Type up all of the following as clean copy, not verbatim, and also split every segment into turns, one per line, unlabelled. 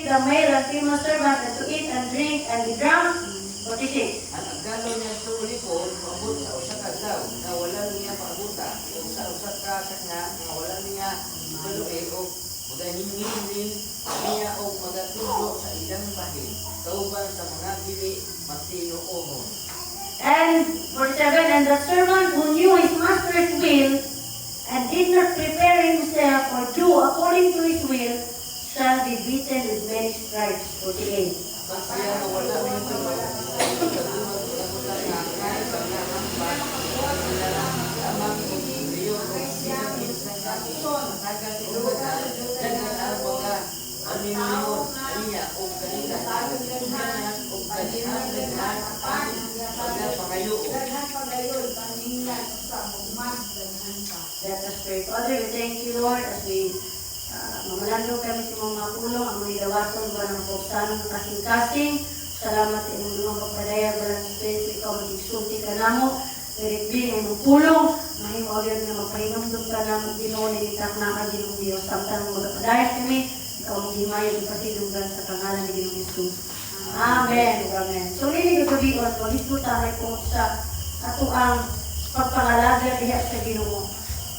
permit the male and female servant to eat and drink and be drunk. 46.
Ang agalo niya sa ulipon, maabot sa usa ka adlaw, na wala niya paabuta, o sa usa ka sakna, na wala niya paluin, o magahingin din niya o magatulog sa ilang bahin, kauban sa mga dili matinuohon.
And 47, and the servant who knew his master's will and did not prepare himself or do according to his will shall be beaten with many stripes. 48.
Pag siya na wala niya tulog,
Let us pray. Father, we thank you, Lord, as we mamalandong kami sa mga pulong, ang mga dawaton ba ng pagsanong ng kasing-kasing. Salamat sa inyong mga pagpadaya, balang Espiritu, ikaw mag-igsulti ka namo, diribling ang mga pulong, mahimawagyan na magpahinumdum ka namo, ginoon, initak na ka, ginong Diyos, samtang magpadaya kami, ikaw mag-himayan, ipasilunggan sa pangalan ni Ginong Jesus. Amen. Amen. So, ini gagabion, pag-isputa ay kung sa ato ang pagpangalaga diha sa Ginoo.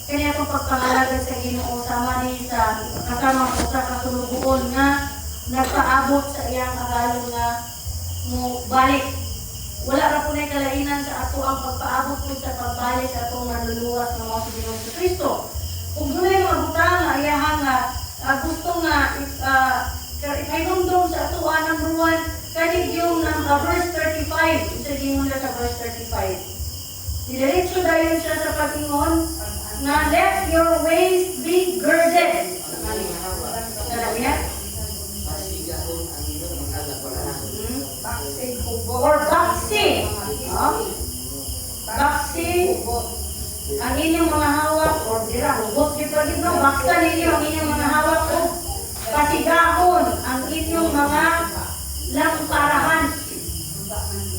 Kaya itong pagpangalaga sa Ginoo sama ni sa kasama ko sa kasulubuon nga nagpaabot sa iyang agalo nga mo balik. Wala ra po na kalainan sa ato ang pagpaabot po sa pagbalik sa atong manluluwas ng mga Ginoo sa Kristo. Kung dunay mga butang nga ayahan nga gusto nga ipainumdum sa ato number 1 kanig yung verse 35. Isa gingon na sa verse 35. Diretso dahil siya sa pag-ingon na let your waist be girded. Or boxing. Boxing. Ang inyong mga hawak, or dira, hugot di pa dito, baksan ninyo ang inyong mga hawak o pasigahon ang inyong mga langkarahan.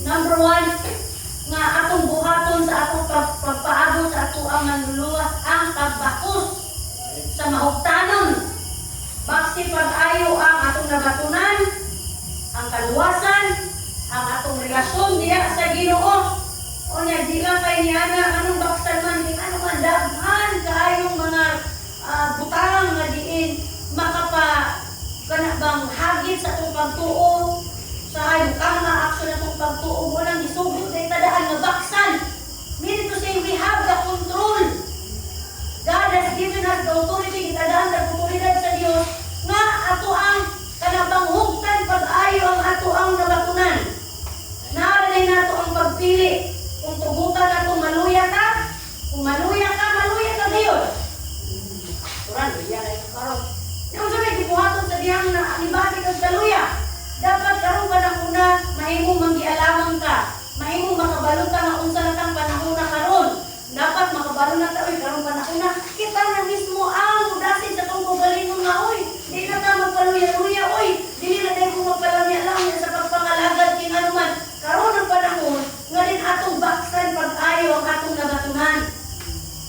Number 1, nga atong buhaton sa atong pagpaabot sa ato ang manluluwas ang pagbakos sa mahugtanon. Baksi pag-ayo ang atong nabatunan, ang kaluwasan, ang atong relasyon diya sa Ginoo. O niya, di lang kay niyana, anong baksan man, di ano man, daghan kaayong mga butang nga diin, kanabang hagit sa atong pagtuo, sa butang nga aksyon atong pagtuo, walang isugot na itadaan na baksan. Meaning to say, we have the control. God has given us the authority, itadaan sa otoridad sa Diyos, nga ato ang kanabang hugtan pag-ayo ang ato ang nabatunan. Naaranay nato ang pagpili. Kung tugutan na kung maluya ka, maluya ka Diyos. Turan, luya na yung karot. Yung sabi, gibuhaton sa diyang na anibati kang kaluya. Dapat karoon ka na una, mahimong manggialaman ka. Mahimong makabalon ka nga unsa na kang panahon na karon. Dapat makabalon na ka, karoon panahon na. Kita na mismo ang udasin sa kong kugalingon nga, di na ka magpaluya-luya, dili na tayo kung magpalamya-lamya sa pagpangalagad kinanuman. Karoon ang panahon, nga rin atong baksan pag-ayo ang atong nabatunan.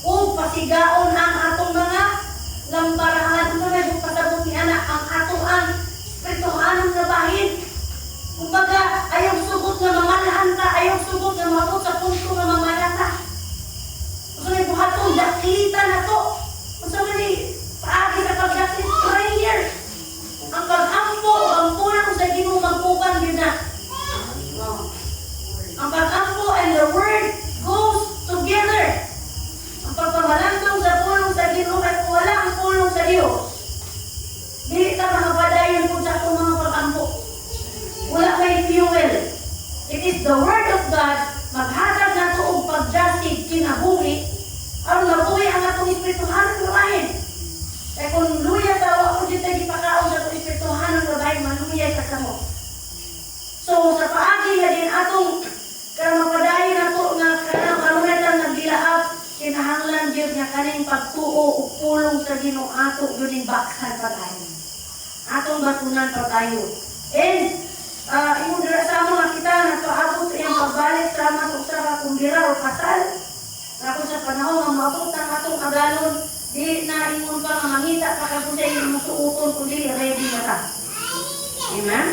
O pasigaon ang atong mga lambarahan. Ito na yung pasabot ni anak, ang atong ang espirituhanong nabahin. Kumbaga, ayaw sugot na mamalahan ka, ayaw sugot na mabot sa punto na mamalahan ka. Gusto na buhatong daklita na to. Gusto na ni paagi sa pagdaklit prayer. Ang pag-ampo, ang pulang sa Ginoo magpukan yun na. Ang pag-ampo and the word goes together. Ang pagpamalandong sa pulong sa Ginoo at wala ang pulong sa Diyos. Dili ka makapadayon kung sa itong mga pag-ampo. Wala may fuel. It is the word of God. Maghatag na ito og pagdasig kinabuhi. Ang mabuhi ang atong espirituhanong labahin. Kaya kung luya ka, ako dito ipakaon sa itong espirituhanong labahin, maluya ka sa mo. So, sa paagi na din atong karamapadayon na ito nga karunetan nagdilaap, kinahanglan Diyos nga kaning pagtuo o pulong sa Ginoo ato yun baksan pag-ayo. Atong batunan pag-ayo. And, imong dira sa mga kita nagpaabot sa iyang pagbalik sama sa usa ka kumbira o kasal. Ako sa panahon nga maabot ang atong agalon, di na imong pa nga mangita ka kung sa imong suuton kung di ready na ka. Amen?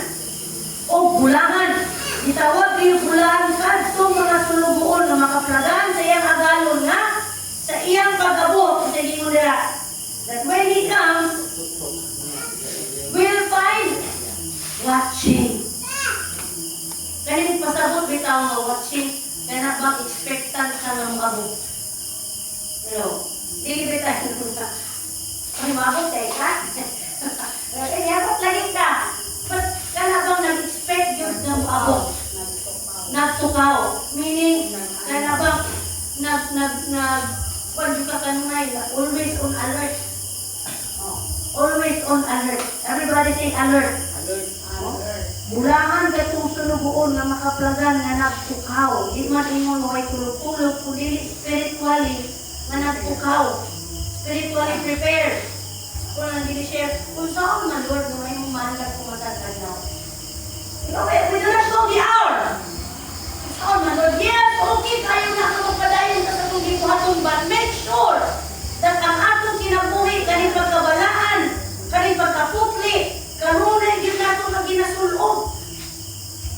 O bulahan. Itawag niyo bulahan kadtong mga sulugoon nga makaplagan sa iyang agalon nga sa iyang pag-abot sa inyo nila. That when he comes, we'll find watching. Kanin pasabot bitaw nga watching, kaya na bang expectant ka nga mag-abot. Dili bitaw na. Ay, maabot kayo ka? Kaya dapat lagi ka. But kana bang nag-expect yun na mag-abot? Nagtukaw. Meaning, kana bang kung ka kanunay, always on alert. Always on alert. Everybody say alert.
Alert.
Bulangan ka itong sunugoon na makaplagan na nagtukaw. Di man ingon mo kay tulog-tulog, kundi spiritually na nagtukaw. Spiritually prepared. Kung nang share kung saan man, Lord, na may umalag kung matagad na. We do not know the hour. Kung saan man, Lord, yes, okay tayo na magpadayon sa itong gibuhaton, but make sure that ang atong kinabuhi, kaning pagkabalaan, kaning pagkaputli, kanunay yun nato na ginasulog.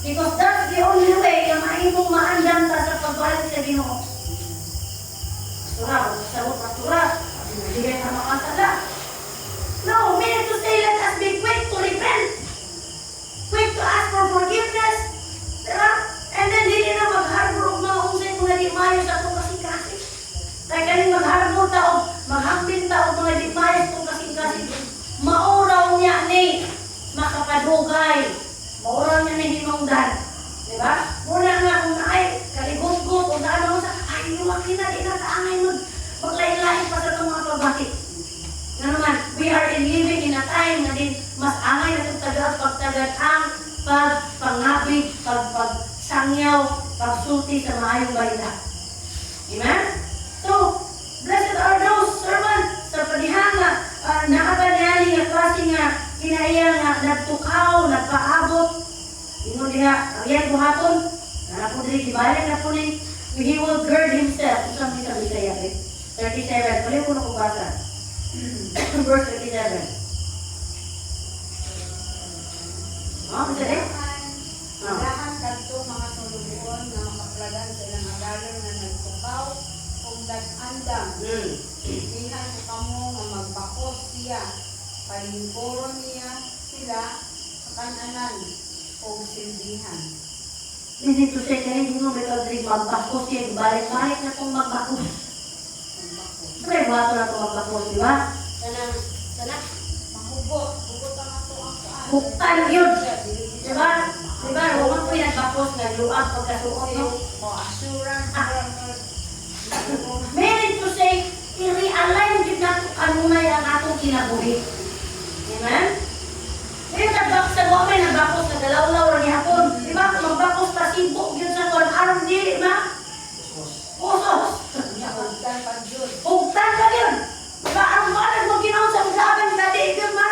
Because that's the only way na maimong maandam ta sa pagbalik sa Ginoo. Pastora, sabot pastora, hindi ka makasala. No, meaning to say, let us be quick to repent, quick to ask for forgiveness, diba? And then hindi na magharbor og mga unsay mga di mayo sa itong kasing-kasing. Kaya kaning magharbor ta og maghambin ta og mga di mayo sa itong kasing-kasing. Mauraw niya ni makapadugay. Mauraw niya ni hinungdan. Diba? Muna nga kung naay, kaligot-got, o naano sa, ay, luwag na, di na kaangay nun. Maglain-lain pa sa itong mga pagbakit. Nga naman, we are living in a time na din mas angay na itong tagad ang pagpangabig, pagsangyaw, pagsulti sa maayong balita. Amen? So, blessed are those servants sa panihanga, nakatanyali nga klase nga kinaiya nga nagtukaw, nagpaabot. Ingon diha, ang iyang buhaton, po dili gibalik na po ni, he will gird himself. Isang Bisaya, 37. Pali ko na kong basa. Verse 37. Bisa deh?
Lahat kadto mga sulugoon nga makaplagan sa ilang agalon nga nagtukaw ug nag-andam. Dihan ko kamo nga magbakos siya, palingkuron niya sila sa kananan ug silbihan.
Hindi to say kaya hindi mo may pag-drink magbakos siya, balik-balik na itong magbakos. Siyempre, bato na itong magbakos, di ba? Sana?
Mahugot ang ato ang kuan.
Buktan yun. Di ba? Di ba? Huwag po yung nagbakos nga luwag pagkasuot, no?
Assurance.
Meaning to say, i-realign din natin kanunay ang atong kinabuhi. Amen? Ngayon, nagbakos sa gomay, nagbakos na galawlaw rin hapon. Di ba? Kung magbakos pa sibok yun sa kon, arong dili ba? Pusos.
Hugdan pag yun.
Hugtan ka yun. Di ba? Arong balag mo ginawa sa maglaban na di yun, ma?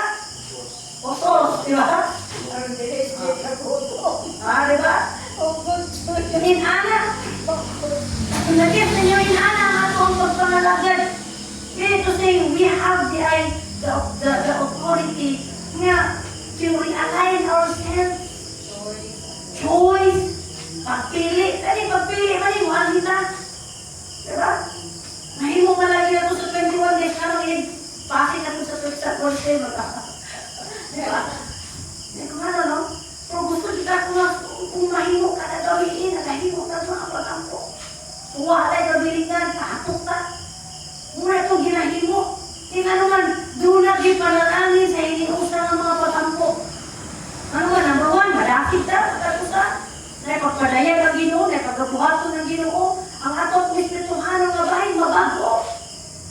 Pusos. Di ba?
Aron dili siya kaguto.
Di ba?
Hugot yun.
Inana. Kung nakit ninyo inana ang atong pagpangalagad. Meaning to say, we have the authority nga to realign ourselves. Choice. Pagpili. Kani pagpili, mali mo ang kita. Diba? Nahimo ka lagi ako sa 21 days. Karang pasing ako sa 14. Diba? Hindi ko ano, no? Pero gusto kita kung mahimo ka na gawin, nahimo ka mga patampo. Kung walay gabilingan, tatok ka. Muna itong ginahimo. Tingnan naman, doon na panalangin sa iniusa ng mga patampo. Ano ba, number 1, malakit ka, katusa. Naipagpadayan ng Ginoo, naipagabuhaton ng Ginoo. Ang atong espirituhanong nga bahay, mabago.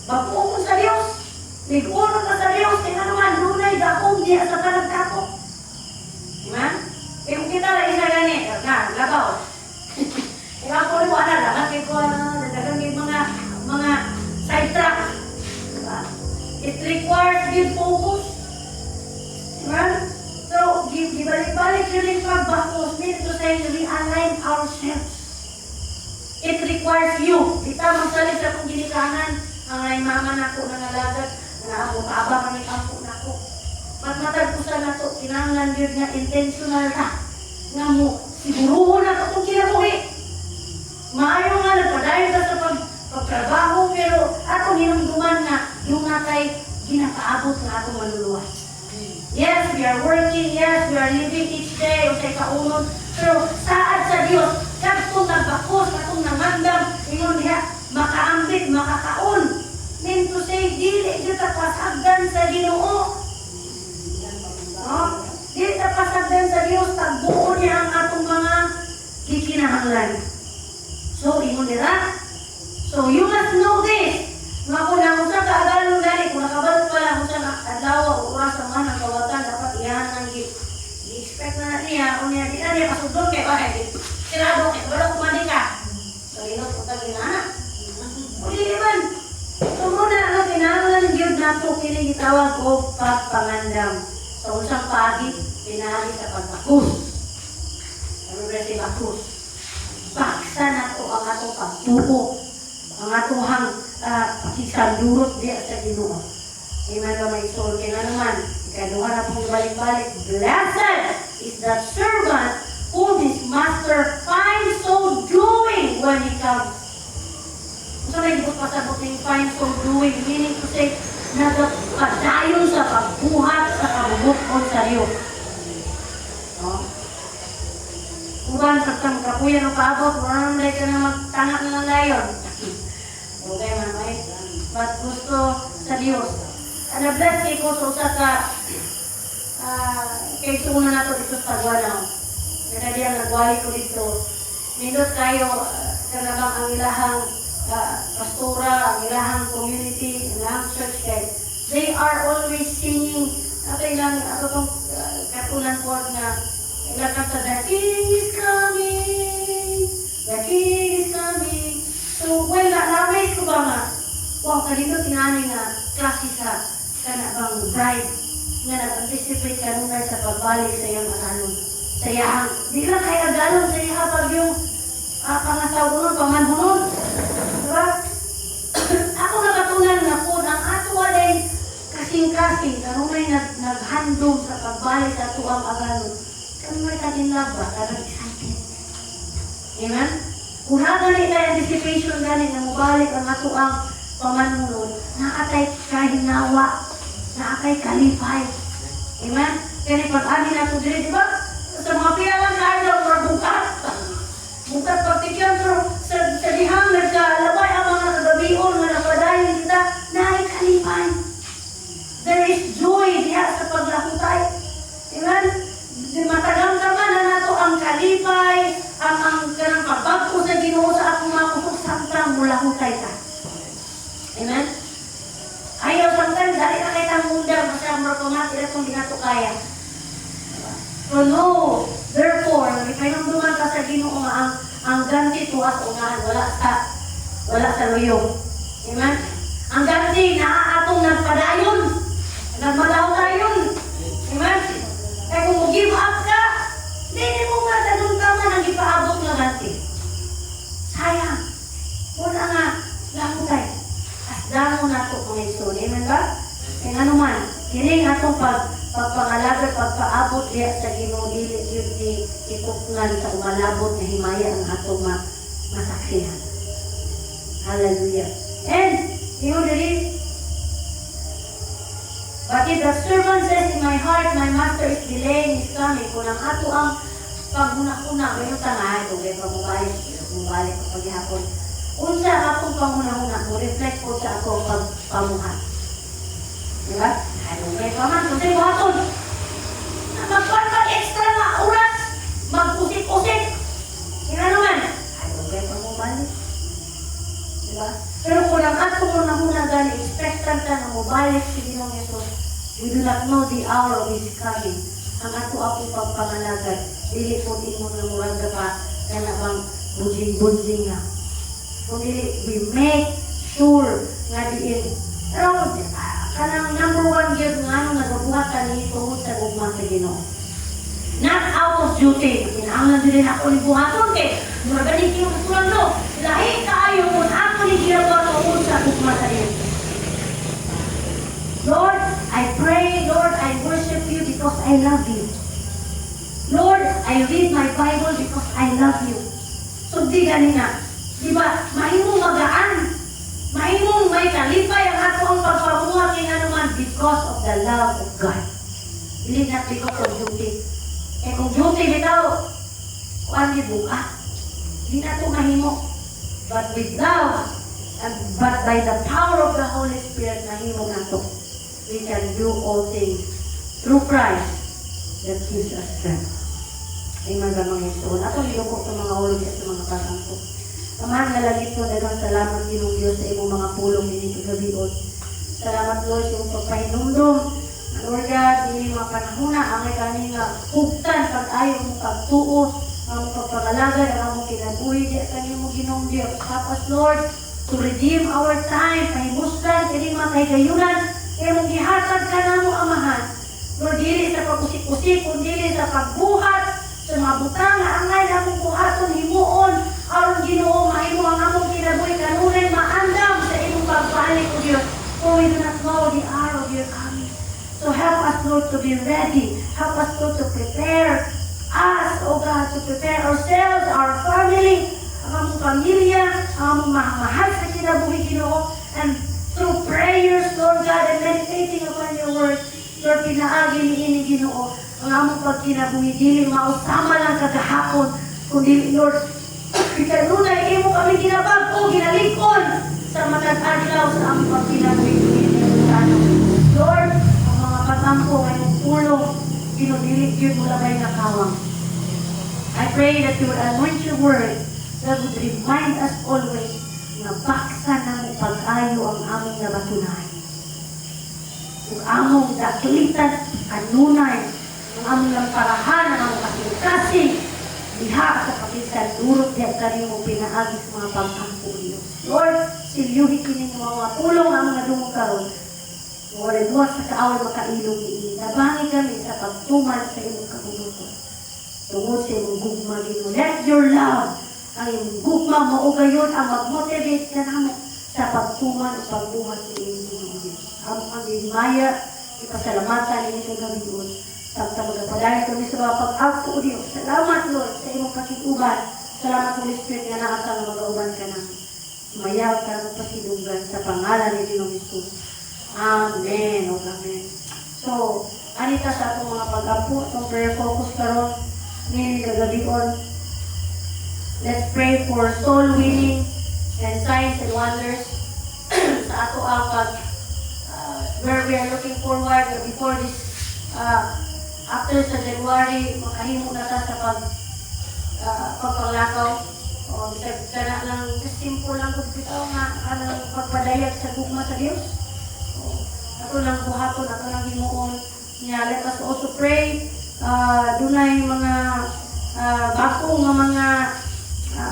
Bago mo sa Diyos. Niguno ka sa Diyos, tingnan naman, doon ay dakong diya sa panagkapok. Diba? Kung kita na isa gani, labaw. Ikaw ko mo ana, lahat ko nadagang mga sidetrack. Diba? It requires good focus. Diba? So, gibalik-balik yun yung pagbakos. Meaning to say, realign ourselves. It requires you. Kita magsalit sa kong ginikanan, ang ay mama na ko nangalagat, na ako, kaaba kami kampo na ko. Matmatag ko sa nato, kinahanglan yun nga intentional ka. Nga mo, siguruho na ito kung kinabuhi. Maayo nga, nagpadayon ka sa pagtrabaho, pero atong hinumduman nga, yung natay, ginapaabot na atong maluluwas. Yes, we are working. Yes, we are living each day o sa kaunod. Pero saad sa Diyos, kung nagbakos, kung nangandam, ingon diha, makaambit, makakaon. Mean to say, dili dito pasagdan sa Ginoo. No? Dili ta pasagdan sa Diyos, tagbuo niya ang atong mga kikinahanglan. So, ingon nila. So, you must know this. Nga kung nakusa ka agalong gali, kung nakabalot pala kung sa adlaw o oras ang mga kawatan, dapat iyan ang i-expect na niya, o niya, di na niya pasudon kay bakit? Sirado, kaya wala kumani ka. So, inot ko tagi na. O di naman. So, muna, kinahanglan yun na ito, kinigitawag o pagpangandam. So, usang pagi, pinahali sa pagbakus. Ano ba si bakus? Baksa na ito ang atong pagtuko. Ang atong pakisandurot diya sa Ginoo. Amen ba may soul kaya naman, ikaduha na pong balik-balik, blessed is the servant whom his master finds so doing when he comes. So nagibot pasabot ng find so doing, meaning to say, nagpadayon sa pagbuhat sa kabubukon sa Diyos. No? Uban sa kapuyan o kaabot, walang day ka na magtangak ng layon. Okay, mamay. But gusto sa Diyos. Na-bless kay ko sa ka kay suna na ito dito sa Guanaw. Kaya diyan nagwali ko dito. Nindot kayo kanabang ang ilahang pastora, ang ilahang community, ang ilahang church guys. They are always singing ato ilang itong katunan po na ilang kanta, the King is coming, the King is coming. So, well, na-amaze ko ba nga? Wow, kanito tinani nga klase sa kanabang bride nga nag-anticipate kanunay sa pagbalik sa iyang anon. Sa iyang, di lang kay agalon sa iyang pag yung pangasaw-unon, pamanhunon. Diba? Ako nakatunan na po, ang ato walay kasing-kasing, kanunay naghandong sa pagbalik sa tuwang agalon. Kanunay kaginlab ba? Kanang excited. Amen? Kung gani tayo anticipation gani na mubalik ang ato ang pamanunod, nakatay kahinawa, nakatay kalipay. Amen? Kaya pag-ani na ito dili, di ba? Sa mga piyawan na ayaw, bukat. Bukat pagtikyan, pero sa dihang nagkalabay ang mga kagabion na napadayon kita, naay kalipay. There is joy diya sa paglakutay. Amen? Matagang naman na nato ang kalipay, ang kanang pagbago sa Ginoo sa akong mga kusog samtang mula hutay ka. Amen? Ayaw samtang, dali na kayo ang mundang masamra ko nga, sila kung di na to kaya. So no, therefore, ipinumduman ka sa Ginoo nga ang ganti tuwas unahan, wala sa luyong. Amen? Ang ganti, naaatong nagpadayon, nagmalaw tayon. Amen? Kaya kung mag-give up ka, hindi mo nga tanong ka man ang ipaabot na ganti. Sayang. Wala nga, lakutay. Asdamo na ito kung ito. Amen ba? Kaya nga naman, hiling atong pagpangalaga, pagpaabot diya sa Ginoo, dili yun ni ituklan sa umalabot na himaya ang atong masaksihan. Hallelujah. And, yun dili, but if the servant says in my heart, my master is delaying his coming, kung ang ato ang paghuna-huna, may utangay, kung may pamubalik ko paghihapon. Unsa akong panghuna-huna, mo reflect po sa akong pagpamuhat. Diba? Ano may paman, kung sa'yo buhaton. Magpapag extra na oras, magpusik-pusik. Kaya naman, ano may pamubalik. Diba? Pero kung ang ato huna-huna gani, expectant ka na mubalik si Ginong Jesus, we do not know the hour of His coming. Ang ato akong pagpangalagan, dili po di mo na muranda pa ka na bang bunjing-bunjing na. Kung dili, we make sure nga diin. Pero, kanang number one yun nga nung nagabuhatan ni tungod sa gugma sa Ginoo. Not out of duty. Kinahanglan din ako ni buhaton kay mura ganing kiyong kulang no. Lahi kaayo kung ako ni ginagawa tungod sa gugma sa Ginoo. Lord, I pray, Lord, I worship because I love you. Lord, I read my Bible because I love you. So di ganina. Di ba? Mahimong magaan. Mahimong may kalipay ang ato ang pagpamuha kay naman because of the love of God. Hindi not because of duty. Eh kung duty bitaw, kuan di buka. Di na ito mahimo. But with love, but by the power of the Holy Spirit, mahimo na ito. We can do all things through Christ that gives us strength. Amen ba mga ito? Atong ilukok sa mga ulo sa mga pag-angkok. Amahan nga lagi ito, dagang salamat ginong Diyos sa imong mga pulong din kagabion. Salamat Lord sa imong pagpahinumdum. Lord God, hindi mga panahon na ang kami nga hugtan pag-ayaw mong pagtuo, ang pagpagalagad, ang among kinabuhi, di at kanimo ginong Diyos. Tapos Lord, to redeem our time, pahimuslan, kini mga kahigayunan, kaya mong gihatag ka na mo amahan. Lord, dili sa pag-usik-usik, kundi sa pagbuhat, sa mga butang na angay na mong buhaton, himuon, aron Ginoo, mahimo ang among kinabuhi, kanunay maandam sa imong pagbalik o Diyos. For we do not know the hour of your coming. So help us, Lord, to be ready. Help us, Lord, to prepare us, oh God, to prepare ourselves, our family, ang among pamilya, ang among mahal sa kinabuhi, Ginoo, and through prayers, Lord God, and meditating upon your word, Lord, pinaagi ni ini, Ginoo, ang among pagkinabuhi, dili mausama lang kagahapon, kundi, Lord, kanunay, imo kami ginabag o ginalingkon sa matag adlaw sa among pagkinabuhi, Lord, ang mga pag-ampo ay pulong, Ginoo, yun mo labay na kawang. I pray that you would anoint your word that would remind us always na baksa na mo pag-ayo ang among nabatunahan. Kung among daklitan, kanunay, ang among lamparahan, ang among kasing-kasing, diha sa kapisan, durot diya kami mo pinaagi sa mga pag-ampo niyo. Lord, silyuhi kini mga pulong ang mga dumong karon. Lord, buwas sa kaaway makailong ni Nabangin kami sa pagtuman sa imong kabubuton. Tungod sa imong gugma gino. Let your love, ang imong gugma maugayon ang mag-motivate ka namo sa pagtuman o pagbuhat sa imong Diyos. Ang himaya, ipasalamatan ninyo sa gabion. Samtang magpadayon kami sa mga pag-agpo o Diyos. Salamat, Lord, sa imong pakikuban. Salamat, Holy Spirit, nga nakatang mag-auban ka namin. Sumayaw ka ng pasilungan sa pangalan ni Ginong Jesus. Amen. O amen. So, anita sa atong mga pag-agpo, itong prayer focus karon nini kagabion. Let's pray for soul winning and signs and wonders sa ato ang where we are looking forward before this after sa January makahimo na ta sa pagpanglakaw o kana lang simple lang kung bitaw nga anong pagpadayag sa gugma sa Dios. Ato lang buhaton, ato lang himuon niya. Let us also pray dunay mga bagong mga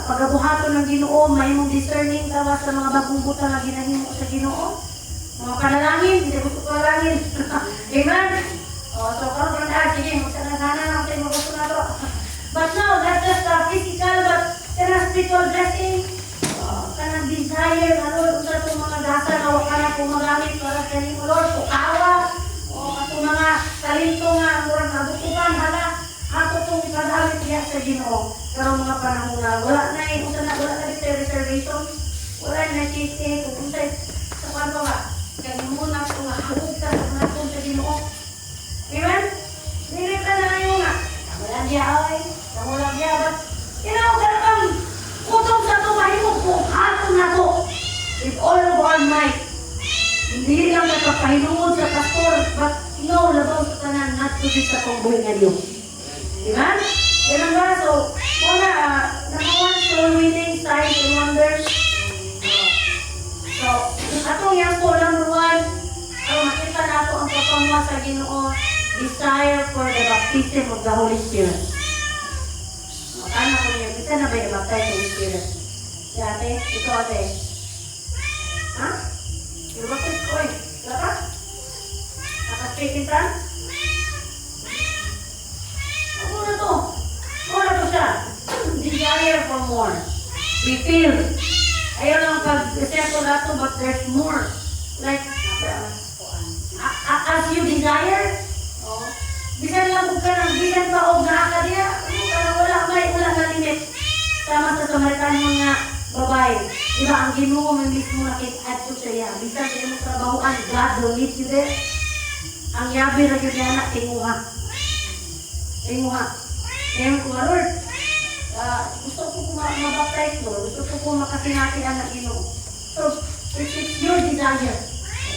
pagabuhaton ng Ginoo, mahimong discerning tawa sa mga bagong butang na ginahimo sa Ginoo. Mga panalangin, hindi gusto panalangin. Amen? So, karon na, sige, magsanagana lang sa mga gusto na to. But now, not just physical, but spiritual blessing, kanang desire, sa itong mga dasa na wakana kong magamit para sa inyo, Lord, pukawa, atong mga talento nga, murang nabukupan, hala, ato itong ipagamit niya sa Ginoo. Pero mga panahon na, wala na reservation, wala na chiste, pupunta sa kwanto nga, kaya muna ito nga, hawag ka sa Ginoo. Amen? Nilit na ngayon nga, walang diya ay, walang diya, but, ganang utong sa ito, mahimong pukaton na ito, with all of our might. Hindi lang nagpapahinungod sa pastor, but labaw sa tanan, not to be sa pangbuhay nga Diyos. Amen? Ganun ba? So, muna, number one, soul winning, signs and wonders. So, atong yan po, number one, makita na ako ang papamuha sa Ginoo, desire for the baptism of the Holy Spirit. Ano ko niya, kita na ba yung baptize Holy Spirit? Si ate, ito ate. Ha? Yung baptize ko eh. Wala ka? Nakaspikin ka? Ano na to? Ano to siya? Desire for more. We feel. Ayaw lang pag-reserto na to, but there's more. Like, as you desire, Bisan lang kung ka nang bisan pa o naa ka diya, wala na limit. Sama sa Samaritano nga babae. Diba, ang Ginoo may mismo nakit-add to siya. Bisan sa imong trabahoan, God will meet you there. Ang yabi na yun na tinguha. Ngayon ko, Lord, gusto ko mabaptize, Lord. Gusto ko makasinati ang Ginoo. So, it's your desire.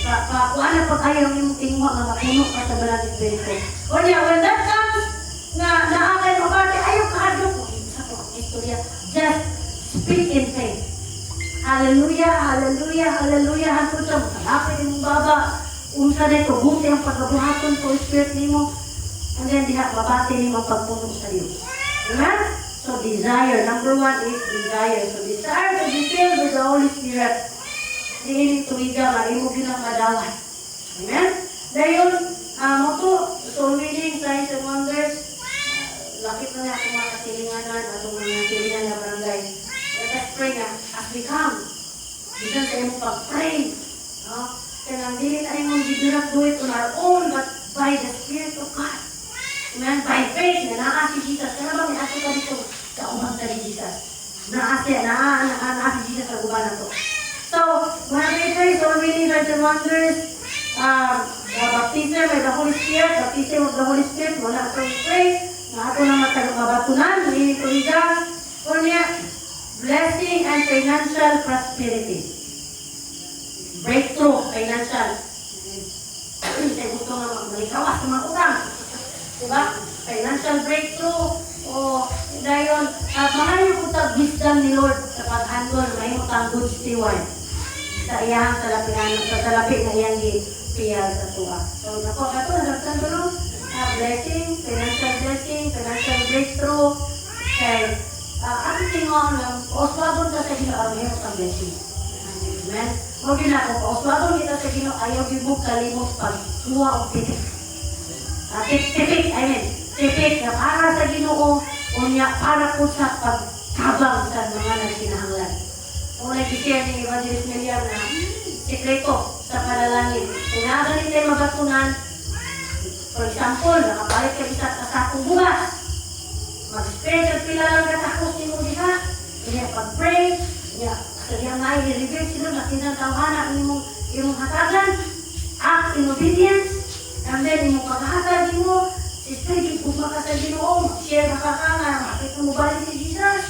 Kuha na pag ayaw yung tinguha nga mapuno ka sa Balang Espiritu. O niya, when that comes, na naakay mabati, ayaw ka hadyo ko. Sa ko ang istorya, just speak in faith. Hallelujah, hallelujah, hallelujah. Hantun sa makalapit yung baba. Unsa na ito, buti ang pagkabuhaton ko, Spirit nimo. And then, diha, mabati nimo ang pagpuno sa Diyos. Amen? So, desire. Number 1 is desire. So, desire to be filled with the Holy Spirit. Diinig tuwiga, marimog yun ang madawan. Amen? Dahil, moto, soul winning, signs and wonders, lakit na niya itong mga kasilinganan, itong mga silingan na barangay. Let us pray nga, as we come, bisan sa iyong pag-pray, no? Kaya nang dili tayo mong we do not do it on our own, but by the Spirit of God. Amen? By faith, na naa si Jesus. Kaya ba may ato ka dito? Kaumang ka ni Jesus. Naa si Jesus sa guba na to. So, when we pray, so many signs and wonders, baptism by the Holy Spirit, baptism of the Holy Spirit, wala ito we pray, na ato na mabatunan, hindi ito higa, or niya, blessing and financial prosperity. Breakthrough, financial. Kaya gusto nga malikawas sa mga utang. Diba? Financial breakthrough, o dahil, mga yung utang wisdom ni Lord sa pag-handle, may utang good steward. Sa iyang salapi na iyang piyal sa tuwa. So, naku, ito, nagtan ko blessing, financial breakthrough, kay, ang tingon lang, oswabon ka sa Ginoo, may utang blessing. Amen? Huwag yun ako, oswabon kita sa Ginoo, ayaw gibog kalimot pag tuwa o titik. Tipik na para sa Ginoo, o niya para po sa pagtabang sa mga nagkinahanglan. Kung nag-share ni Evangelist Miriam na sekreto sa panalangin. Kung nagalit tayo magatunan, for example, nakapalit ka isa sa sakong bugas. Mag-spray ka pila lang katapos ni mo diha. Kaya pag-pray, sa diyang nga i-reveal sila na kinatawhanan imong hatagan, act in obedience, and then imong paghatag mo, sister, gipuma ka sa Ginoo, share na kakanga, makit mo balik si Jesus.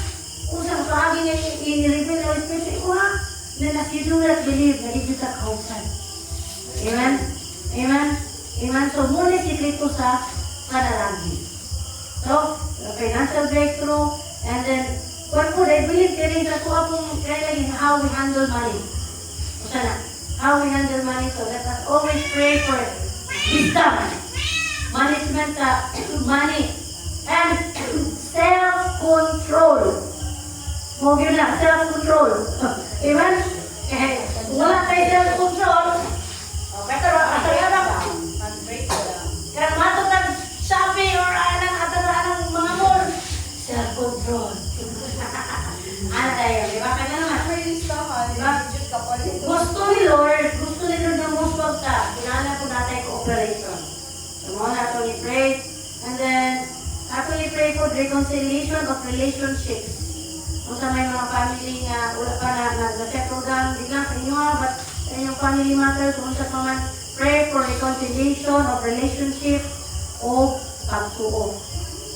Kung sa kaagi niya i-reveal na Espiritu ko ha, then as you do not believe, nalibig ka kausan. Amen? Amen? Amen? So, muna sikrito sa panalangin. So, financial breakthrough, and then, what could I believe kanin sa kuha kung kailan how we handle money. O sana, how we handle money. So, let us always pray for wisdom, management sa money, and self-control. Huwag yun lang, self-control. Amen? Wala tayo self-control. Pero, kaya lang, kaya matutag Shopee or anang mga mall. Self-control. Ano tayo, di ba? Kaya naman. Diba? Gusto ni Lord na most of ka. Kinala po natin cooperation. So, mga nato ni pray. And then, nato ni pray for reconciliation of relationships. Kung sa may mga family nga wala pa na-settle down, di lang sa inyo but sa inyong family matters, kung sa paman, pray for reconciliation of relationship o pagtuo.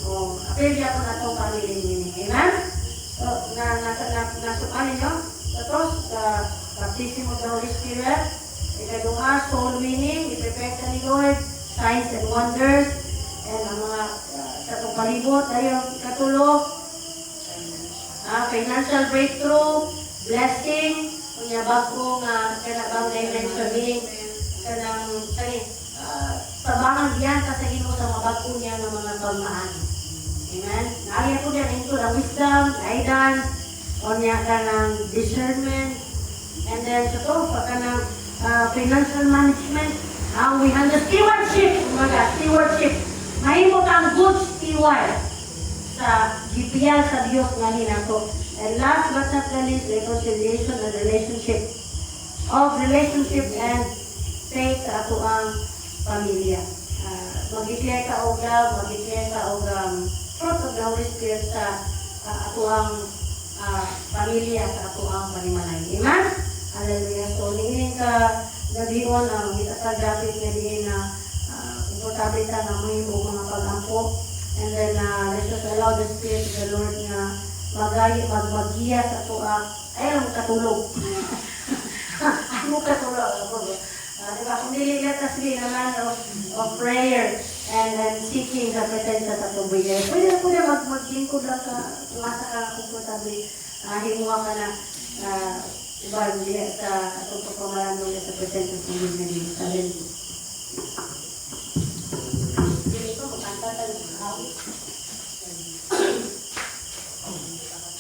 So, appeal siya po na itong family ninyo. Amen? So, nasukan ninyo. Tapos, baptism of the Holy Spirit. Ikaduha, soul winning, i-prepare ka ni Lord, signs and wonders, and ang mga sa itong palibot, tayo katulog, financial breakthrough, blessing, kunya bagong kanabang dimensioning, kanang tabangan diyan ka sa Ginoo sa mga bago niya ng mga pagmaan. Amen? Naaya po diyan into the wisdom, guidance, kunya kanang discernment, and then sa to, kanang financial management, how we handle stewardship, stewardship. Mahimot ang good steward sa gipiyal sa Diyos nga nato. And last but not the least, reconciliation and relationship and faith sa ato ang pamilya. mag-declare ka og love, mag-declare ka og fruit of the Holy Spirit sa atuang pamilya, sa atuang panimalay. Amen? Hallelujah. So, ningin ka gabion, kita ka dapat nga diin na komportable ka na mahimo mga pag-ampo. And then, let's just allow the Spirit of the Lord nga maghiya sa tua. Ayaw mo katulog. Ayaw mo katulog. Diba? Kung dili let us be in a manner of prayer and seeking the presence sa tubuyan. Pwede maglingkod lang ka, umasa ka komportable. Himuha ka na iba diya sa atong pagpamalandong sa presence sa tubuyan. Hallelujah. Dili ko makanta tayo ng awit.
Terima kasih.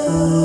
Amen.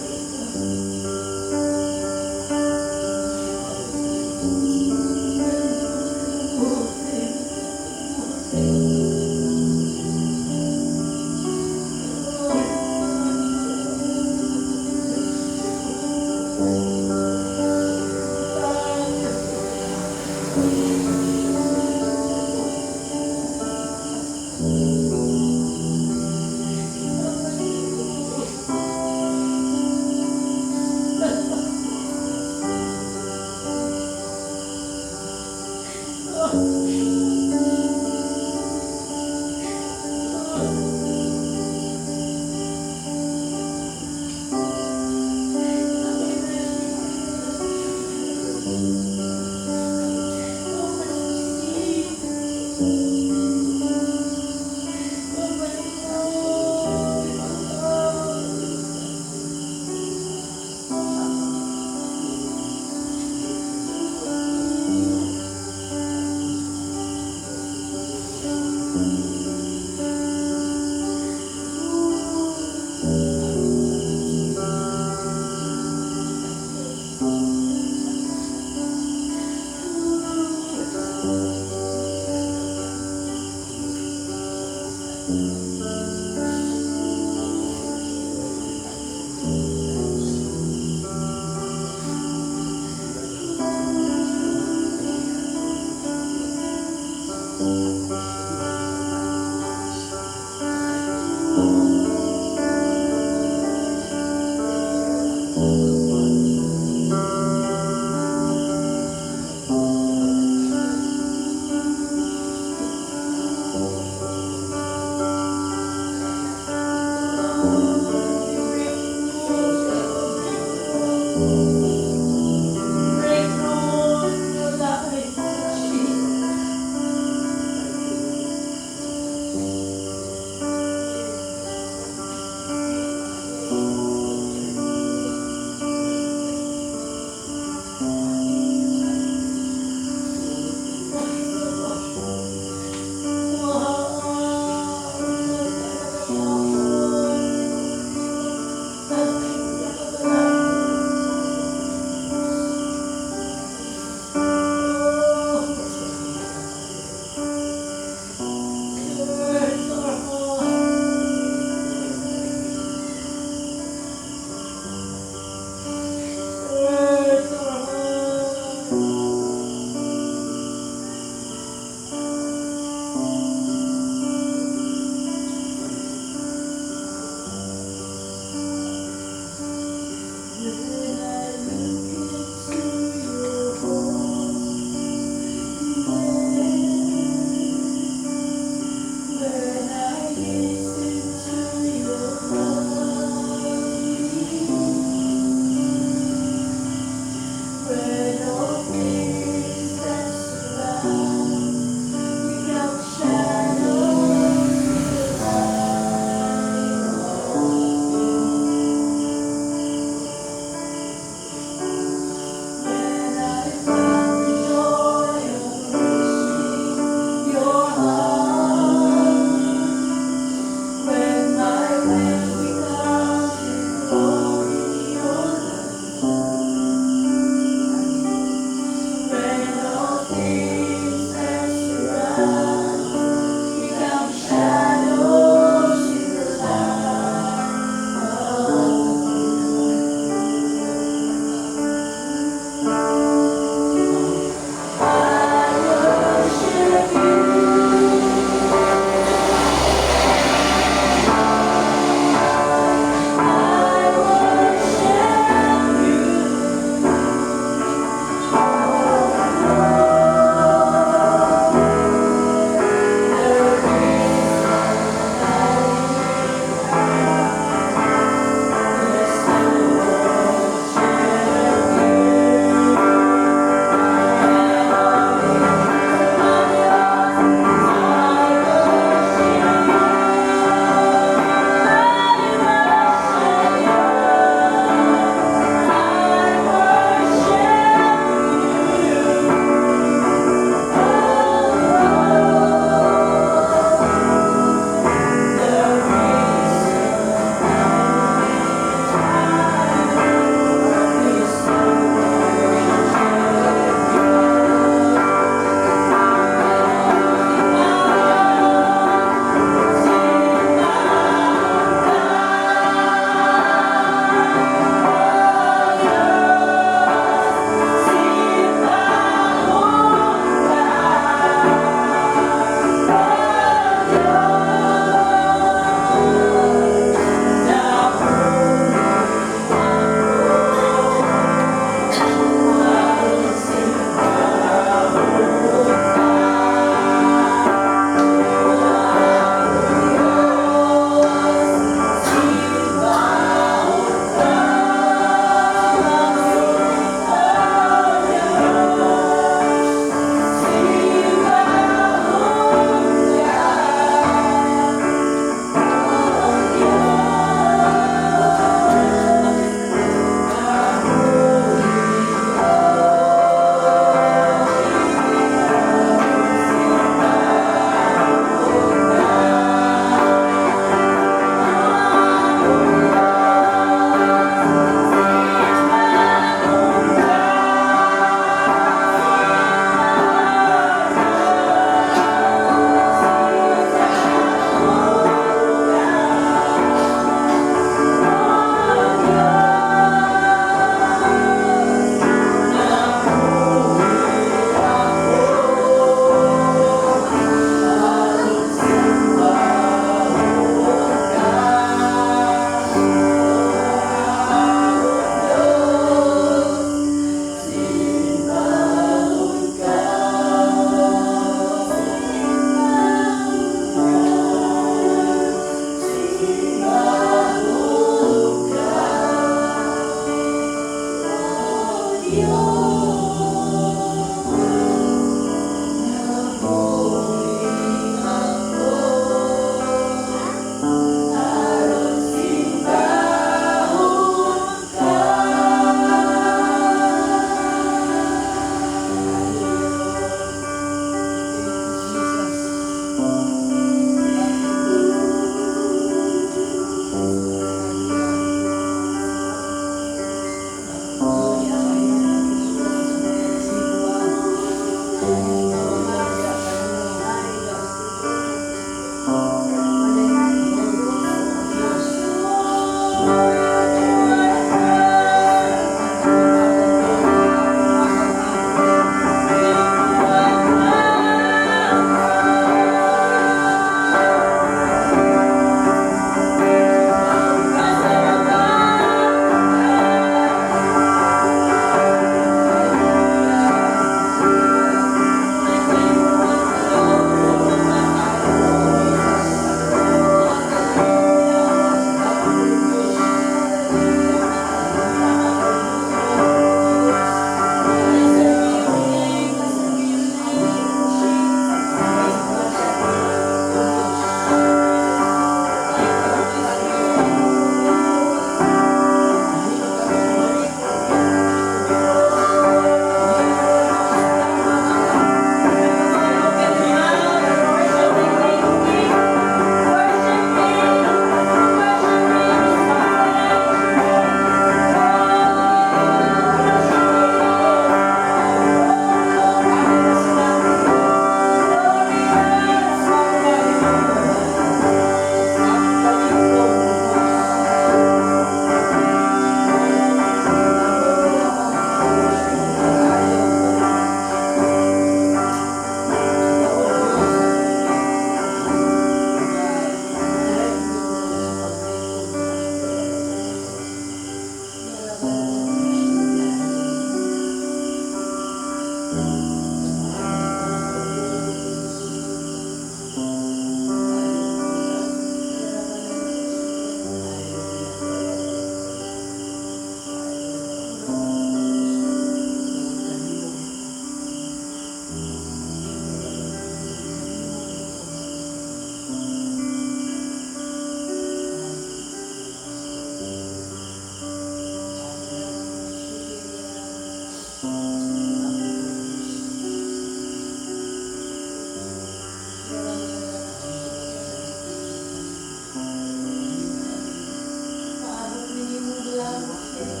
salamat sa iyo.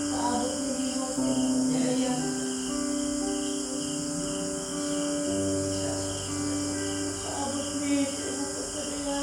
Paabot ninyo sa inyong kaya. Paabot ninyo sa inyong kapalayan.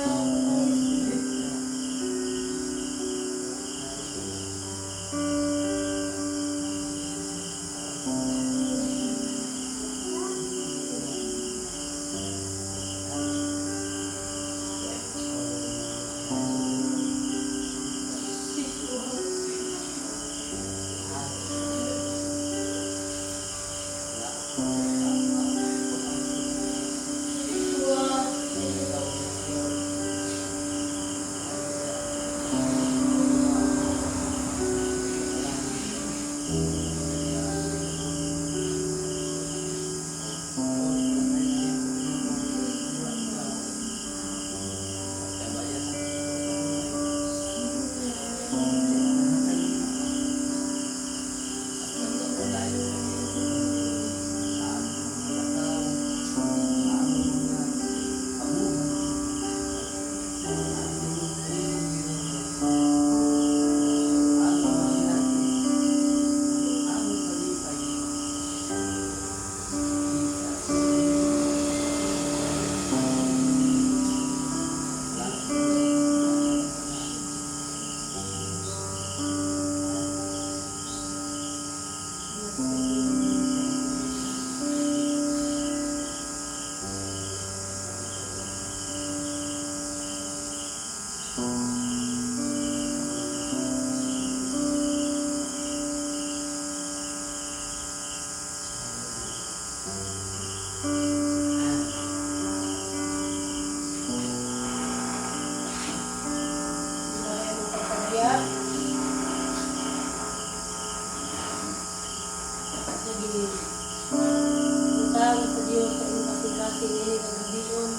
Utang sa Diyos sa inyong kasing-kasing ini kagabion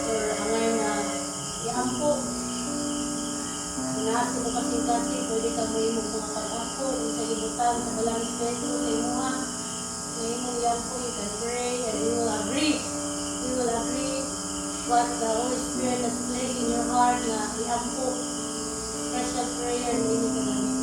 or angay na iampo nasa mo kasing-kasing pwede ka mo imong mga pag-ako sa ibutang sa balang espiritu sa imuha sa imong iampo you can pray and you will agree what the Holy Spirit has placed in your heart na iampo special prayer ini kagabion.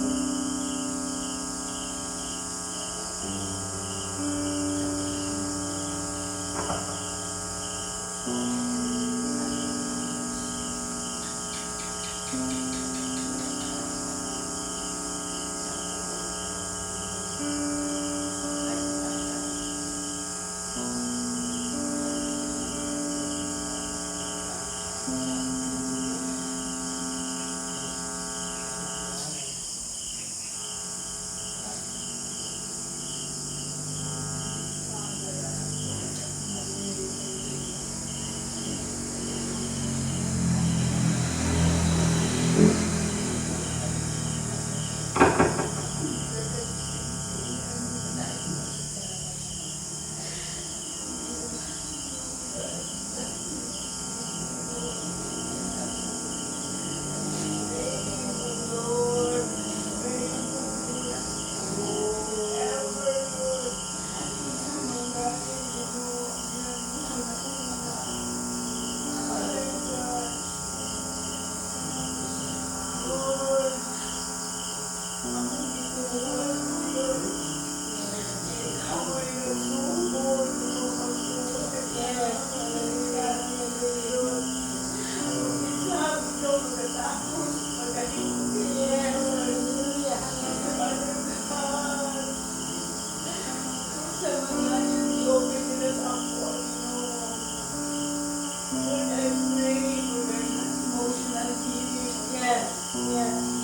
Yes.